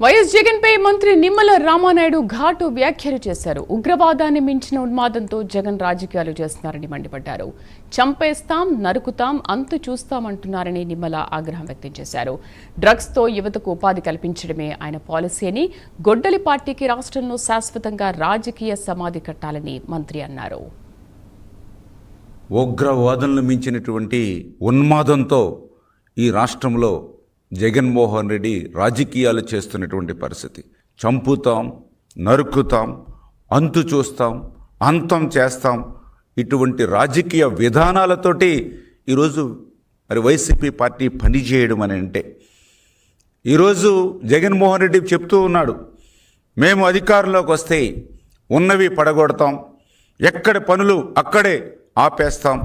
YS Jagan పై మంత్రి నిమ్మల రామానాయుడు ఘాటు వ్యాఖ్యలు చేశారు. ఉగ్రవాదాన్ని మించిన ఉన్మాదంతో జగన్ రాజకీయాలు చేస్తున్నారని మండిపడ్డారు. చంపేస్తాం, నరుకుతాం, అంతు చూస్తామంటున్నారని నిమ్మల ఆగ్రహం వ్యక్తం చేశారు. డ్రగ్స్ తో యువతకు ఉపాధి కల్పించడమే ఆయన పాలసీ అని, గొడ్డలి పార్టీకి రాష్ట్రంలో శాశ్వతంగా రాజకీయ సమాధి కట్టాలని మంత్రి అన్నారు. ఉగ్రవాదంలో మించినటువంటి ఉన్మాదంతో ఈ రాష్ట్రంలో జగన్మోహన్ రెడ్డి రాజకీయాలు చేస్తున్నటువంటి పరిస్థితి. చంపుతాం, నరుకుతాం, అంతు చూస్తాం, అంతం చేస్తాం, ఇటువంటి రాజకీయ విధానాలతోటి ఈరోజు వైసీపీ పార్టీ పనిచేయడం అని అంటే, ఈరోజు జగన్మోహన్ రెడ్డి చెప్తూ ఉన్నాడు, మేము అధికారంలోకి వస్తే ఉన్నవి పడగొడతాం, ఎక్కడి పనులు అక్కడే ఆపేస్తాం,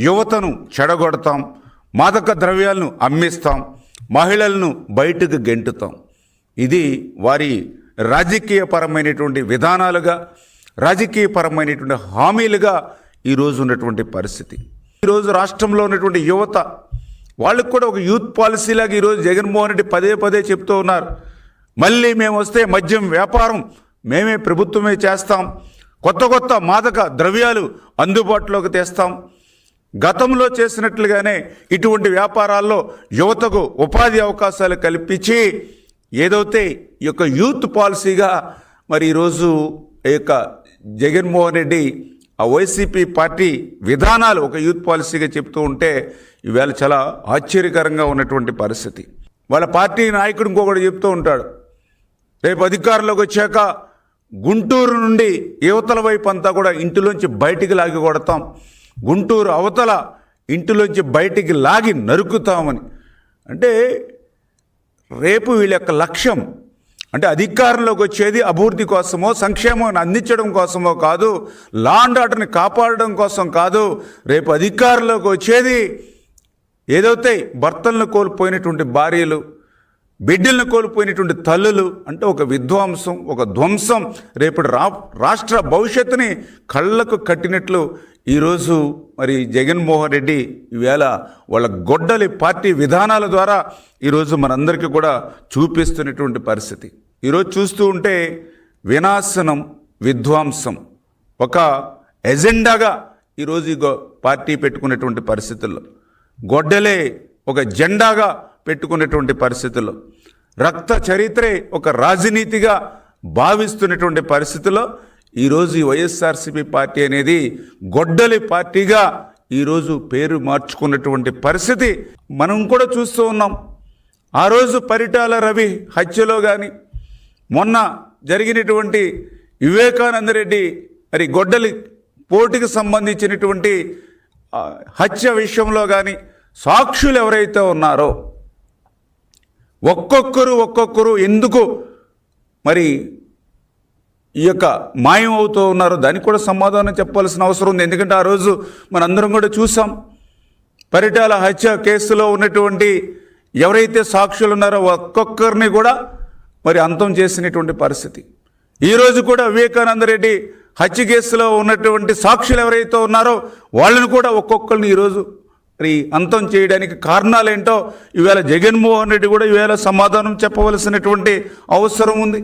యువతను చెడగొడతాం, మాదక ద్రవ్యాలను అమ్మిస్తాం, మహిళలను బయటకు గెంటుతాం. ఇది వారి రాజకీయపరమైనటువంటి విధానాలుగా, రాజకీయపరమైనటువంటి హామీలుగా ఈరోజు ఉన్నటువంటి పరిస్థితి. ఈరోజు రాష్ట్రంలో ఉన్నటువంటి యువత వాళ్ళకు కూడా ఒక యూత్ పాలసీలాగా ఈరోజు జగన్మోహన్ రెడ్డి పదే పదే చెప్తూ ఉన్నారు. మళ్ళీ మేము వస్తే మద్యం వ్యాపారం మేమే ప్రభుత్వమే చేస్తాం, కొత్త కొత్త మాదక ద్రవ్యాలు అందుబాటులోకి తెస్తాం, గతంలో చేసినట్లుగానే ఇటువంటి వ్యాపారాల్లో యువతకు ఉపాధి అవకాశాలు కల్పించి ఏదైతే ఈ యొక్క యూత్ పాలసీగా మరి ఈరోజు ఈ యొక్క జగన్మోహన్ రెడ్డి ఆ వైసీపీ పార్టీ విధానాలు ఒక యూత్ పాలసీగా చెప్తూ ఉంటే ఈవేళ చాలా ఆశ్చర్యకరంగా ఉన్నటువంటి పరిస్థితి. వాళ్ళ పార్టీ నాయకుడు ఇంకొకటి చెప్తూ ఉంటాడు, రేపు అధికారంలోకి వచ్చాక గుంటూరు నుండి యువతల వైపు అంతా కూడా ఇంటిలోంచి బయటికి లాగి కొడతాం, గుంటూరు అవతల ఇంటిలోంచి బయటికి లాగి నరుకుతామని. అంటే రేపు వీళ్ళ యొక్క లక్ష్యం అంటే అధికారంలోకి వచ్చేది అభివృద్ధి కోసమో సంక్షేమాన్ని అందించడం కోసమో కాదు, లా అండ్ ఆర్డర్ని కాపాడడం కోసం కాదు. రేపు అధికారంలోకి వచ్చేది ఏదైతే భర్తలను కోల్పోయినటువంటి భార్యలు, బిడ్డలను కోల్పోయినటువంటి తల్లులు, అంటే ఒక విధ్వంసం, ఒక ధ్వంసం, రేపటి రాష్ట్ర భవిష్యత్తుని కళ్ళకు కట్టినట్లు ఈరోజు మరి జగన్మోహన్ రెడ్డి ఈవేళ వాళ్ళ గొడ్డలి పార్టీ విధానాల ద్వారా ఈరోజు మనందరికీ కూడా చూపిస్తున్నటువంటి పరిస్థితి. ఈరోజు చూస్తూ ఉంటే వినాశనం, విధ్వంసం ఒక ఎజెండాగా ఈరోజు ఈ పార్టీ పెట్టుకునేటువంటి పరిస్థితుల్లో, గొడ్డలే ఒక జెండాగా పెట్టుకునేటువంటి పరిస్థితుల్లో, రక్త చరిత్రే ఒక రాజనీతిగా భావిస్తున్నటువంటి పరిస్థితుల్లో ఈరోజు ఈ వైఎస్ఆర్సీపీ పార్టీ అనేది గొడ్డలి పార్టీగా ఈరోజు పేరు మార్చుకున్నటువంటి పరిస్థితి మనం కూడా చూస్తూ ఉన్నాం. ఆ రోజు పరిటాల రవి హత్యలో కానీ, మొన్న జరిగినటువంటి వివేకానంద రెడ్డి మరి గొడ్డలి పోటీకి సంబంధించినటువంటి హత్య విషయంలో కానీ సాక్షులు ఎవరైతే ఉన్నారో ఒక్కొక్కరు ఎందుకు మరి ఈ యొక్క మాయం అవుతూ ఉన్నారో దానికి కూడా సమాధానం చెప్పాల్సిన అవసరం ఉంది. ఎందుకంటే ఆ రోజు మనందరం కూడా చూసాం, పరిటాల హత్య కేసులో ఉన్నటువంటి ఎవరైతే సాక్షులు ఉన్నారో ఒక్కొక్కరిని కూడా మరి అంతం చేసినటువంటి పరిస్థితి. ఈరోజు కూడా వివేకానంద రెడ్డి హత్య కేసులో ఉన్నటువంటి సాక్షులు ఎవరైతే ఉన్నారో వాళ్ళని కూడా ఒక్కొక్కరిని ఈరోజు మరి అంతం చేయడానికి కారణాలేంటో ఈవేళ జగన్మోహన్ రెడ్డి కూడా ఈవేళ సమాధానం చెప్పవలసినటువంటి అవసరం ఉంది.